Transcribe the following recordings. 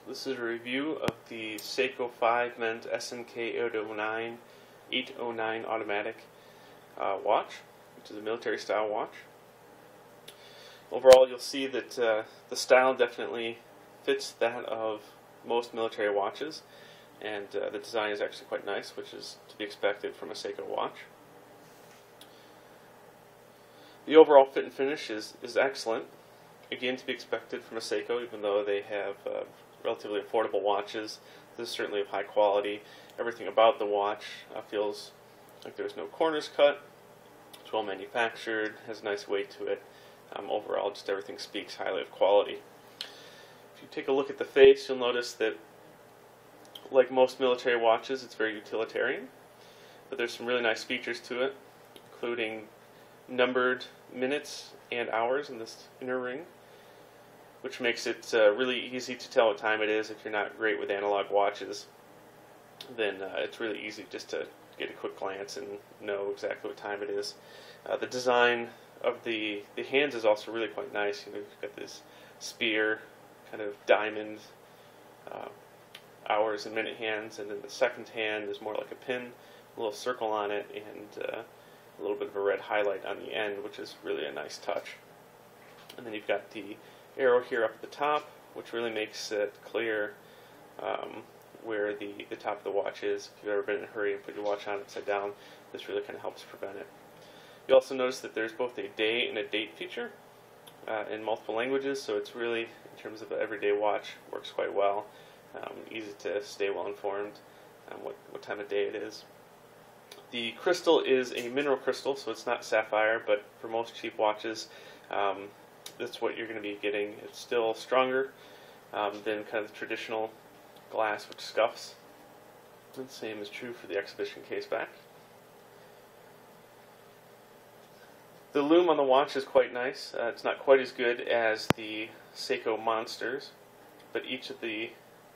This is a review of the Seiko 5-ment SNK809 automatic watch, which is a military style watch. Overall, you'll see that the style definitely fits that of most military watches, and the design is actually quite nice, which is to be expected from a Seiko watch. The overall fit and finish is excellent, again to be expected from a Seiko, even though they have relatively affordable watches. This is certainly of high quality. Everything about the watch feels like there's no corners cut. It's well manufactured, has a nice weight to it. Overall, just everything speaks highly of quality. If you take a look at the face, you'll notice that, like most military watches, it's very utilitarian, but there's some really nice features to it, including numbered minutes and hours in this inner ring, which makes it really easy to tell what time it is. If you're not great with analog watches, then it's really easy just to get a quick glance and know exactly what time it is. The design of the hands is also really quite nice. You know, you've got this spear, kind of diamond, hours and minute hands, and then the second hand is more like a pin, a little circle on it, and a little bit of a red highlight on the end, which is really a nice touch. And then you've got the arrow here up at the top, which really makes it clear where the top of the watch is. If you've ever been in a hurry and put your watch on upside down, this really kind of helps prevent it. You also notice that there's both a day and a date feature in multiple languages, so it's really, in terms of an everyday watch, works quite well. Easy to stay well informed on what time of day it is. The crystal is a mineral crystal, so it's not sapphire, but for most cheap watches, that's what you're going to be getting. It's still stronger than kind of the traditional glass, which scuffs. And the same is true for the exhibition case back. The lume on the watch is quite nice. It's not quite as good as the Seiko monsters, but each of the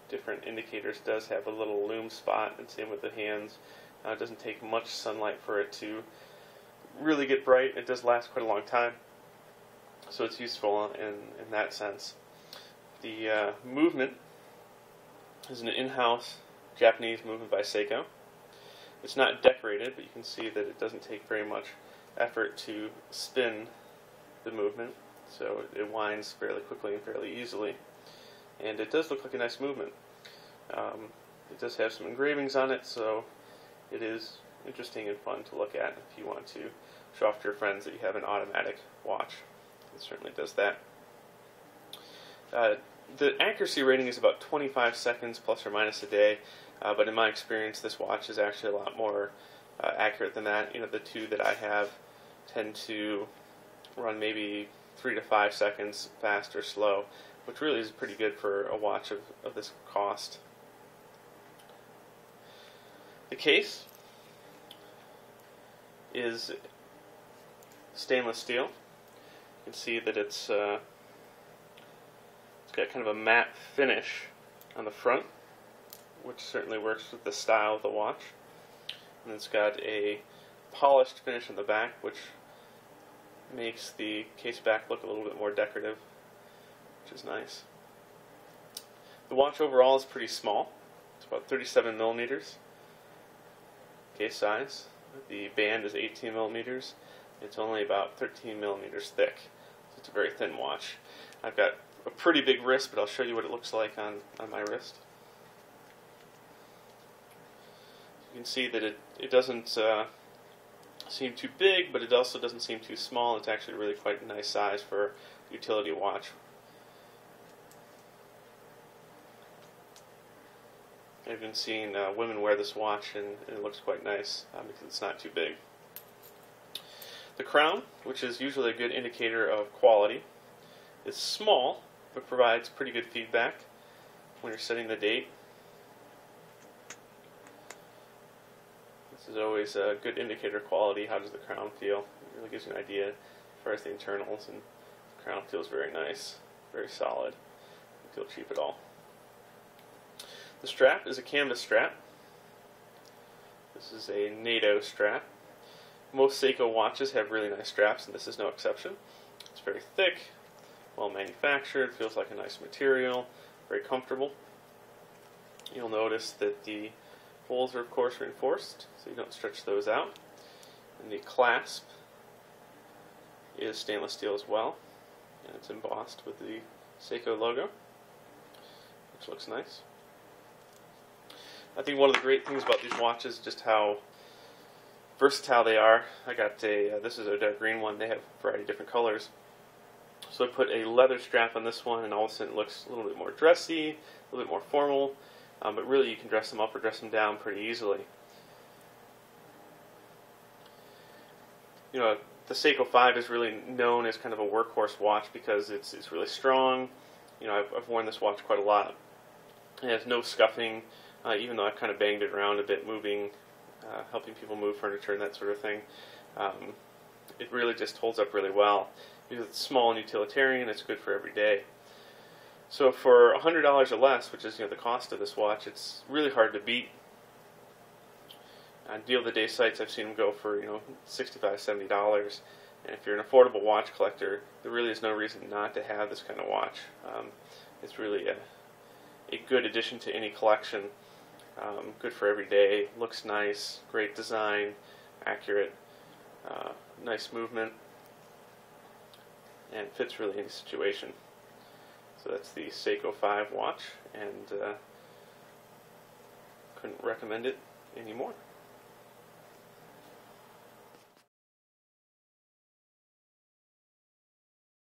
different indicators does have a little lume spot, and same with the hands. It doesn't take much sunlight for it to really get bright. It does last quite a long time, so it's useful in that sense. The movement is an in-house Japanese movement by Seiko. It's not decorated, but you can see that it doesn't take very much effort to spin the movement, so it winds fairly quickly and fairly easily, and it does look like a nice movement. It does have some engravings on it, so it is interesting and fun to look at if you want to show off to your friends that you have an automatic watch. It certainly does that. The accuracy rating is about 25 seconds plus or minus a day, but in my experience this watch is actually a lot more accurate than that. You know, the two that I have tend to run maybe 3 to 5 seconds fast or slow, which really is pretty good for a watch of this cost. The case is stainless steel. You can see that it's got kind of a matte finish on the front, which certainly works with the style of the watch. And it's got a polished finish on the back, which makes the case back look a little bit more decorative, which is nice. The watch overall is pretty small. It's about 37 millimeters case size. The band is 18 millimeters. It's only about 13 millimeters thick. So it's a very thin watch. I've got a pretty big wrist, but I'll show you what it looks like on my wrist. You can see that it doesn't seem too big, but it also doesn't seem too small. It's actually really quite a nice size for a utility watch. I've been seeing women wear this watch, and it looks quite nice because it's not too big. The crown, which is usually a good indicator of quality, is small, but provides pretty good feedback when you're setting the date. This is always a good indicator of quality. How does the crown feel? It really gives you an idea as far as the internals, and the crown feels very nice, very solid. Doesn't feel cheap at all. The strap is a canvas strap. This is a NATO strap. Most Seiko watches have really nice straps, and this is no exception. It's very thick, well manufactured, feels like a nice material, very comfortable. You'll notice that the holes are of course reinforced, so you don't stretch those out. And the clasp is stainless steel as well, and it's embossed with the Seiko logo, which looks nice. I think one of the great things about these watches is just how versatile they are. I got this is a dark green one. They have a variety of different colors. So I put a leather strap on this one, and all of a sudden it looks a little bit more dressy, a little bit more formal, but really you can dress them up or dress them down pretty easily. You know, the Seiko 5 is really known as kind of a workhorse watch because it's really strong. You know, I've worn this watch quite a lot. It has no scuffing, even though I've kind of banged it around a bit, moving, helping people move furniture and that sort of thing. It really just holds up really well. Because it's small and utilitarian, it's good for every day. So for $100 or less, which is, you know, the cost of this watch, it's really hard to beat. On Deal of the Day sites, I've seen them go for, you know, $65, $70. And if you're an affordable watch collector, there really is no reason not to have this kind of watch. It's really a good addition to any collection. Good for every day, looks nice, great design, accurate, nice movement, and fits really any situation. So that's the Seiko 5 watch, and couldn't recommend it anymore.